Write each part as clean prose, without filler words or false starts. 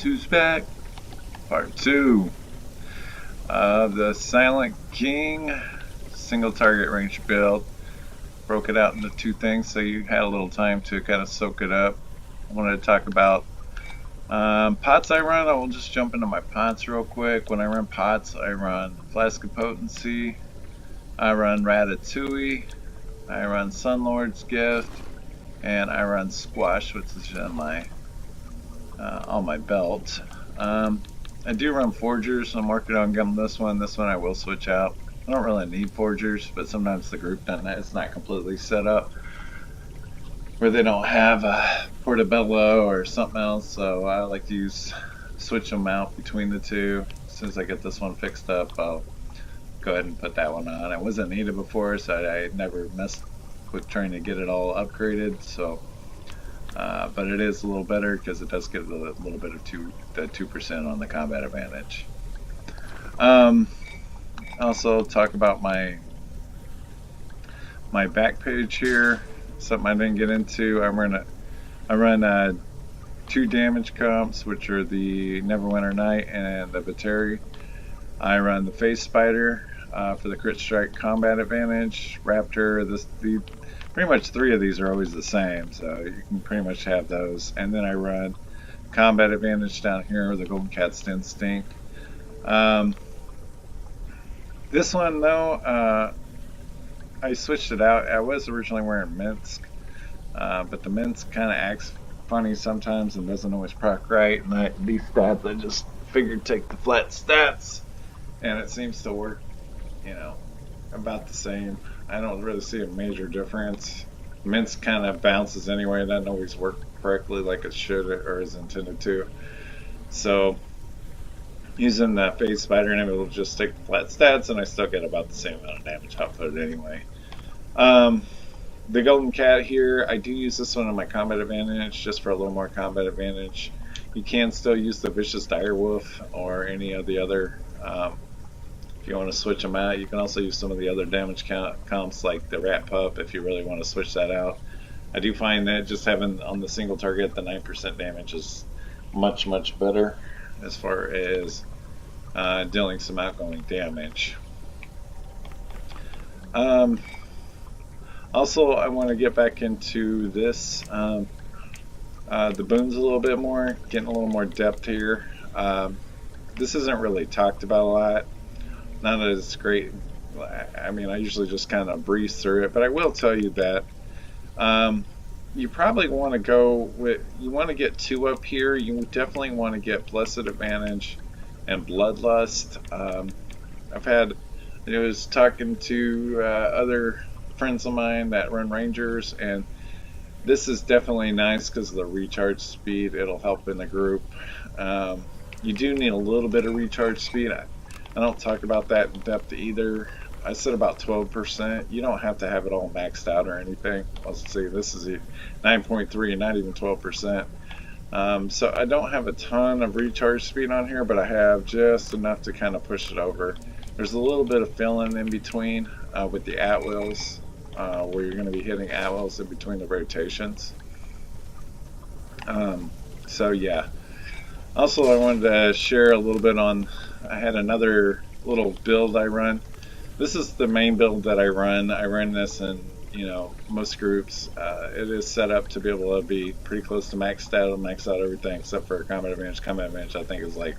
Who's back? Part 2 of the Silent King single target range build. Broke it out into two things so you had a little time to kind of soak it up. I wanted to talk about pots I run. I will just jump into my pots real quick. When I run pots, I run Flask of Potency, I run Ratatouille, I run Sunlord's Gift, and I run Squash, which is on my belt. I do run Forgers, so I'm working on getting this one. This one I will switch out. I don't really need Forgers, but sometimes the group doesn't. It's not completely set up where they don't have a Portobello or something else, so I like to switch them out between the two. As soon as I get this one fixed up, I'll go ahead and put that one on. It wasn't needed before, so I never messed with trying to get it all upgraded. So, but it is a little better because it does get a little bit of 2% on the combat advantage. Also talk about my back page here. Something I didn't get into. I run 2 damage comps, which are the Neverwinter Knight and the Bateri. I run the Face Spider for the crit strike combat advantage. Raptor. Pretty much 3 of these are always the same, so you can pretty much have those. And then I run combat advantage down here with the Golden Cat's Instinct. This one though, I switched it out. I was originally wearing Minsk, but the Minsk kind of acts funny sometimes and doesn't always proc right. And these stats, I just figured take the flat stats, and it seems to work, about the same. I don't really see a major difference. Minsk kind of bounces anyway. It doesn't always work correctly like it should or is intended to. So using the Face Spider, and it'll just take the flat stats, and I still get about the same amount of damage output anyway. The Golden Cat here, I do use this one on my combat advantage just for a little more combat advantage. You can still use the Vicious Direwolf or any of the other. If you want to switch them out, you can also use some of the other damage comps like the Rat Pup if you really want to switch that out. I do find that just having on the single target the 9% damage is much better as far as dealing some outgoing damage. Also, I want to get back into this, the boons a little bit more, getting a little more depth here. This isn't really talked about a lot. Not as great. I mean, I usually just kind of breeze through it, but I will tell you that you probably want to go with, you want to get 2 up here. You definitely want to get Blessed Advantage and Bloodlust. I was talking to other friends of mine that run Rangers, and this is definitely nice because of the recharge speed. It'll help in the group. You do need a little bit of recharge speed. I don't talk about that in depth either. I said about 12%. You don't have to have it all maxed out or anything. Let's see, this is 9.3 and not even 12%. So I don't have a ton of recharge speed on here, but I have just enough to kind of push it over. There's a little bit of filling in between with the at-wills, where you're going to be hitting at-wills in between the rotations. So yeah. Also, I wanted to share a little bit on, I had another little build I run. This is the main build that I run. I run this in, most groups. It is set up to be able to be pretty close to maxed out. It'll max out everything except for combat advantage. Combat advantage I think is like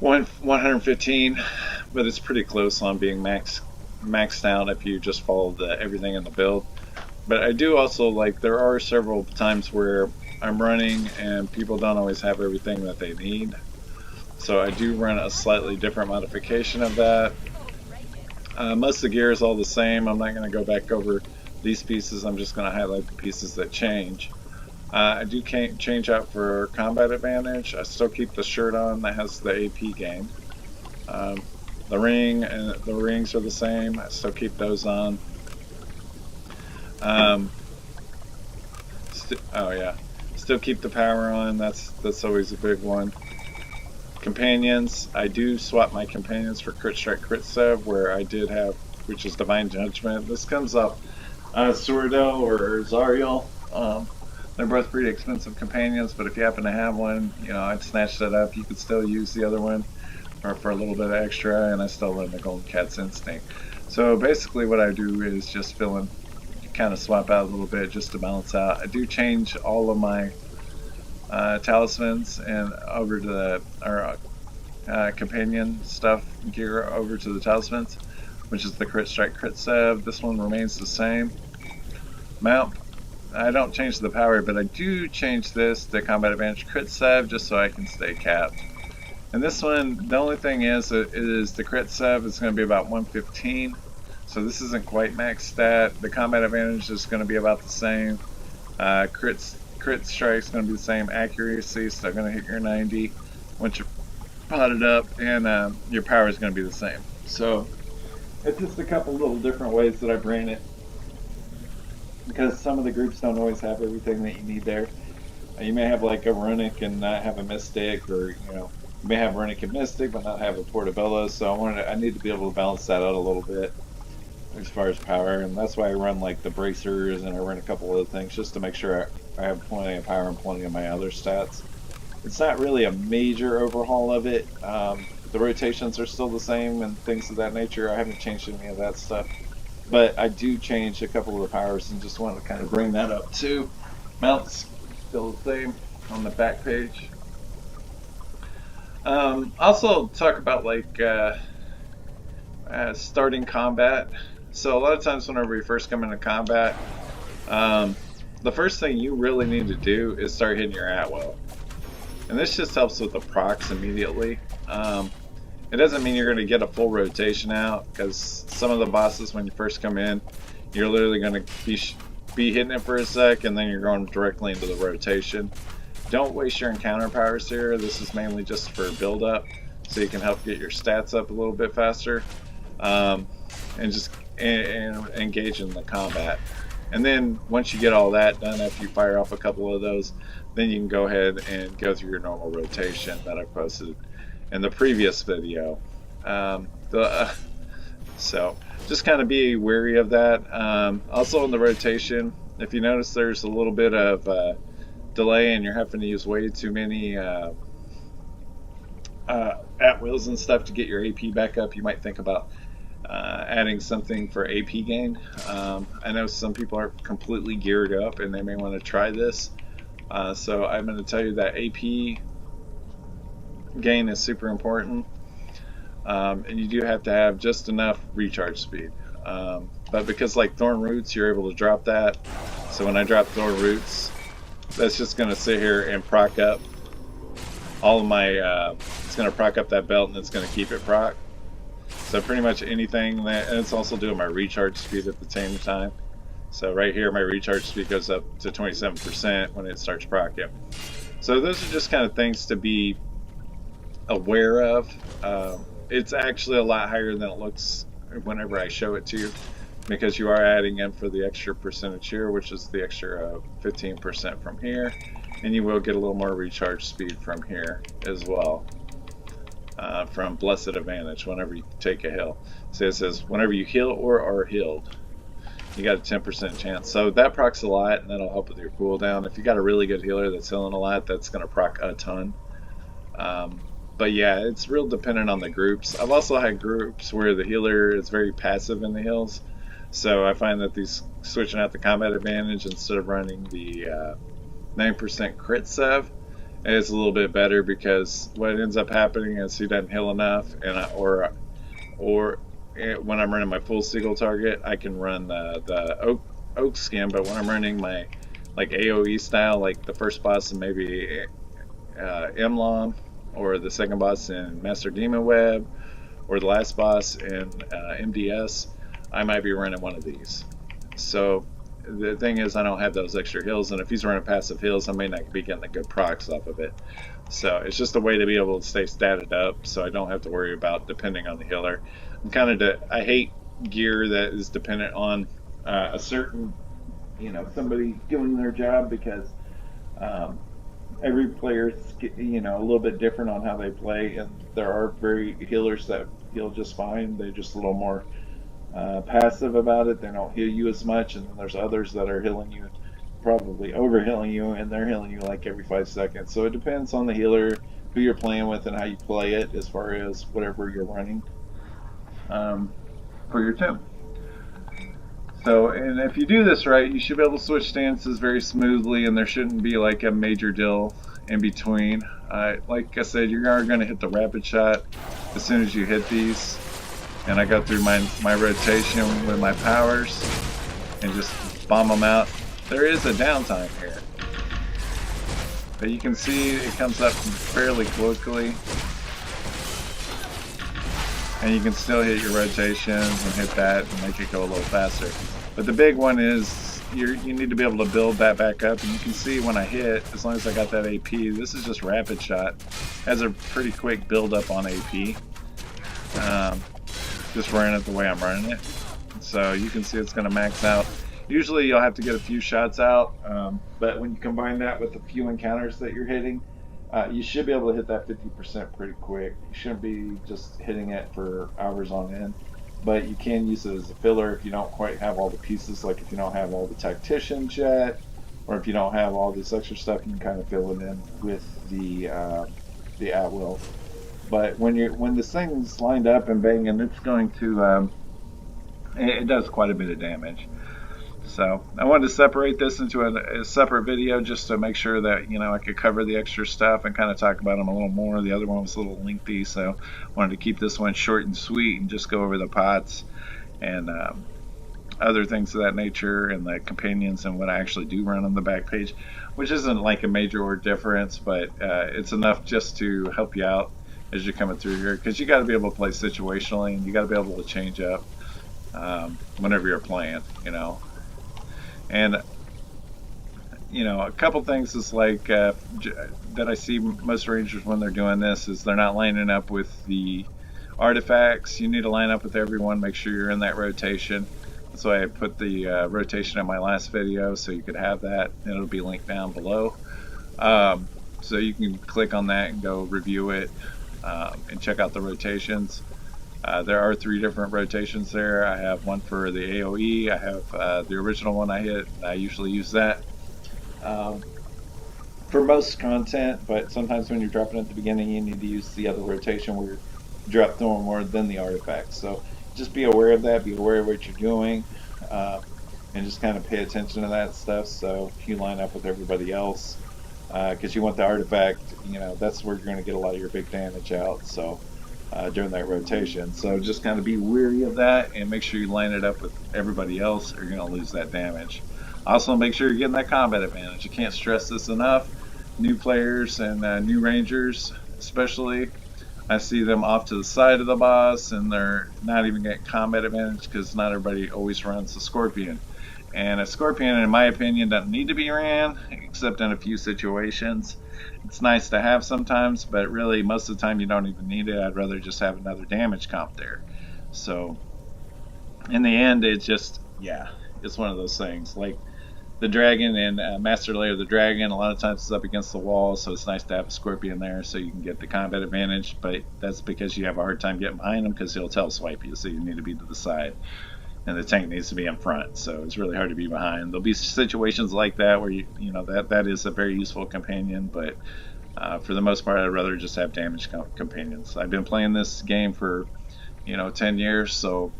115, but it's pretty close on being maxed out if you just follow everything in the build. But I do also there are several times where I'm running and people don't always have everything that they need. So I do run a slightly different modification of that. Most of the gear is all the same. I'm not going to go back over these pieces. I'm just going to highlight the pieces that change. I do change out for combat advantage. I still keep the shirt on that has the AP gain. The ring and the rings are the same. I still keep those on. Oh yeah, still keep the power on. That's always a big one. Companions, I do swap my companions for crit strike crit sub, where I did have, which is Divine Judgment. This comes up Sordell or Zariel. They're both pretty expensive companions, but if you happen to have one, you know, I'd snatch that up. You could still use the other one for a little bit extra, and I still run the Golden Cat's Instinct. So basically what I do is just fill in, kind of swap out a little bit just to balance out. I do change all of my talismans and over to the, or companion stuff gear over to the talismans, which is the crit strike, crit sev. This one remains the same. Mount, I don't change the power, but I do change this to combat advantage crit sev just so I can stay capped. And this one, the only thing is the crit sev is going to be about 115. So this isn't quite max stat. The combat advantage is going to be about the same. Crit strike is going to be the same. Accuracy is still going to hit your 90 once you're potted up, and your power is going to be the same. So it's just a couple little different ways that I ran it, because some of the groups don't always have everything that you need there. You may have like a runic and not have a mystic, or you know, you may have runic and mystic but not have a portobello. So I need to be able to balance that out a little bit as far as power, and that's why I run like the bracers and I run a couple other things just to make sure I have plenty of power and plenty of my other stats. It's not really a major overhaul of it. The rotations are still the same and things of that nature. I haven't changed any of that stuff, but I do change a couple of the powers and just wanted to kind of bring that up too. Mounts still the same on the back page. Also talk about like starting combat. So a lot of times whenever you first come into combat, the first thing you really need to do is start hitting your at-will. And this just helps with the procs immediately. It doesn't mean you're going to get a full rotation out, because some of the bosses when you first come in, you're literally going to be hitting it for a sec and then you're going directly into the rotation. Don't waste your encounter powers here. This is mainly just for build up, so you can help get your stats up a little bit faster, and just engage in the combat. And then once you get all that done, after you fire off a couple of those, then you can go ahead and go through your normal rotation that I posted in the previous video. So just kind of be wary of that. Also in the rotation, if you notice there's a little bit of delay and you're having to use way too many at-wills and stuff to get your AP back up, you might think about adding something for AP gain. I know some people are completely geared up and they may want to try this. So I'm going to tell you that AP gain is super important. And you do have to have just enough recharge speed. But because like Thorn Roots, you're able to drop that. So when I drop Thorn Roots, that's just going to sit here and proc up all of my, it's going to proc up that belt and it's going to keep it proc. So pretty much anything that, and it's also doing my recharge speed at the same time. So right here, my recharge speed goes up to 27% when it starts procking. So those are just kind of things to be aware of. It's actually a lot higher than it looks whenever I show it to you, because you are adding in for the extra percentage here, which is the extra 15% from here, and you will get a little more recharge speed from here as well. From Blessed Advantage whenever you take a heal. So it says whenever you heal or are healed, you got a 10% chance. So that procs a lot, and that'll help with your cooldown. If you got a really good healer that's healing a lot, that's going to proc a ton. But yeah, it's real dependent on the groups. I've also had groups where the healer is very passive in the heals. So I find that these switching out the combat advantage instead of running the 9% crit sev is a little bit better, because what ends up happening is he doesn't heal enough, and when I'm running my full Seagull target, I can run the oak skin. But when I'm running my like AOE style, like the first boss and maybe Emlom, or the second boss in Master Demon Web, or the last boss in MDS, I might be running one of these. So the thing is, I don't have those extra heals, and if he's running passive heals, I may not be getting the good procs off of it. So it's just a way to be able to stay statted up, so I don't have to worry about depending on the healer. I hate gear that is dependent on a certain, somebody doing their job, because every player's, a little bit different on how they play, and there are very healers that heal just fine. They're just a little more passive about it. They don't heal you as much, and then there's others that are healing you probably over healing you, and they're healing you like every 5 seconds. So it depends on the healer, who you're playing with, and how you play it as far as whatever you're running um, for your team. So, and if you do this right, you should be able to switch stances very smoothly, and there shouldn't be like a major deal in between. Like I said, you are going to hit the rapid shot as soon as you hit these. And I go through my rotation with my powers and just bomb them out. There is a downtime here, but you can see it comes up fairly quickly. And you can still hit your rotations and hit that and make it go a little faster. But the big one is you need to be able to build that back up. And you can see when I hit, as long as I got that AP, this is just rapid shot. Has a pretty quick build up on AP. Just running it the way I'm running it. So you can see it's going to max out. Usually you'll have to get a few shots out, but when you combine that with the few encounters that you're hitting, you should be able to hit that 50% pretty quick. You shouldn't be just hitting it for hours on end, but you can use it as a filler if you don't quite have all the pieces, like if you don't have all the tacticians yet, or if you don't have all this extra stuff, you can kind of fill it in with the at will. But when this thing's lined up and banging, it's going to it does quite a bit of damage. So I wanted to separate this into a separate video just to make sure that I could cover the extra stuff and kind of talk about them a little more. The other one was a little lengthy, so I wanted to keep this one short and sweet and just go over the pots and other things of that nature and the companions and what I actually do run on the back page, which isn't like a major or difference, but it's enough just to help you out as you're coming through here, because you got to be able to play situationally and you got to be able to change up whenever you're playing, And a couple things is like that I see most rangers when they're doing this is they're not lining up with the artifacts. You need to line up with everyone, make sure you're in that rotation. That's why I put the rotation in my last video, so you could have that. It'll be linked down below, so you can click on that and go review it and check out the rotations. There are 3 different rotations there. I have one for the AoE, I have the original one I hit, I usually use that for most content, but sometimes when you're dropping at the beginning you need to use the other rotation where you drop throwing more than the artifacts. So just be aware of that, be aware of what you're doing, and just kind of pay attention to that stuff. So if you line up with everybody else, because you want the artifact, that's where you're going to get a lot of your big damage out. So during that rotation. So just kind of be wary of that and make sure you line it up with everybody else or you're going to lose that damage. Also make sure you're getting that combat advantage. You can't stress this enough. New players and new rangers especially, I see them off to the side of the boss and they're not even getting combat advantage because not everybody always runs the Scorpion. And a Scorpion, in my opinion, doesn't need to be ran, except in a few situations. It's nice to have sometimes, but really most of the time you don't even need it. I'd rather just have another damage comp there. So in the end, it's just, it's one of those things. Like the dragon and Master Layer of the Dragon, a lot of times it's up against the wall, so it's nice to have a Scorpion there so you can get the combat advantage, but that's because you have a hard time getting behind him because he'll tail swipe you, so you need to be to the side. And the tank needs to be in front, so it's really hard to be behind. There'll be situations like that where that is a very useful companion, but for the most part, I'd rather just have damage companions. I've been playing this game for 10 years, so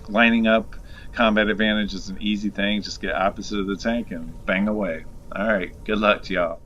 lining up combat advantage is an easy thing. Just get opposite of the tank and bang away. All right, good luck to y'all.